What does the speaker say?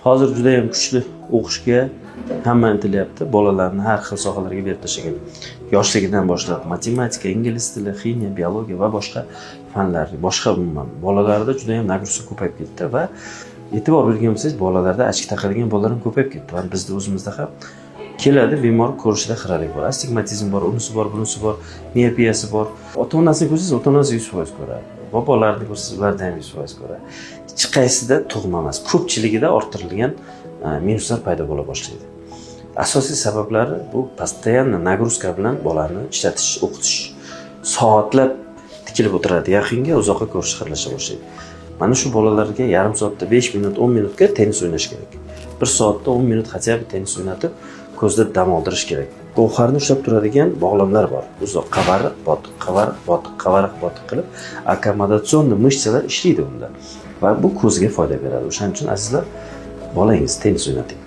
Hozir juda ham kuchli o'qishga hamma intilyapti. Bolalarni har xil sohalarga berib tashlagan. Yoshligidan boshlab matematika, ingliz tili, ximiya, biologiya va boshqa fanlar, boshqa umuman bolalarda juda ham nagruza ko'payib ketdi va e'tibor bergan bo'lsangiz, bolalarda achchiq taqadigan bolalar ham ko'payib ketdi. Va bizda o'zimizda ham keladi, bemor ko'rishida xiralik bor, astigmatizm bor, unisi bor, bunisi bor, miopiyasi bor. Ota-onasini ko'rsangiz, ota-onasi 100% ko'radi. Bobolarni ko'rsangiz, ulardan ham 100% ko'radi. Hech qaysida tug'ma emas, ko'pchiligida orttirilgan minuslar paydo bo'la boshlaydi. Asosiy sabablari bu постоянно nagruzka bilan bolani ishlatish, o'qitish. Soatlab tikilib o'tiradi, yaqinga, uzoqqa ko'rish xirlasha boshlaydi. Mana shu bolalarga yarim soatda 5 minut, 10 minutga tennis o'ynash kerak. 1 soatda 10 minut хотя бы tennis o'ynatib, ko'zda dam oldirish kerak. G'o'xarni ushlab turadigan bog'lamlar bor. Uzoq qavariq, botiq, qavariq, botiq, qavariq, botiq qilib, akkomodatsion mishchalar ishlaydi unda. Va bu ko'zga foyda beradi. O'shaning uchun azizlar, bolangiz tennis o'ynating.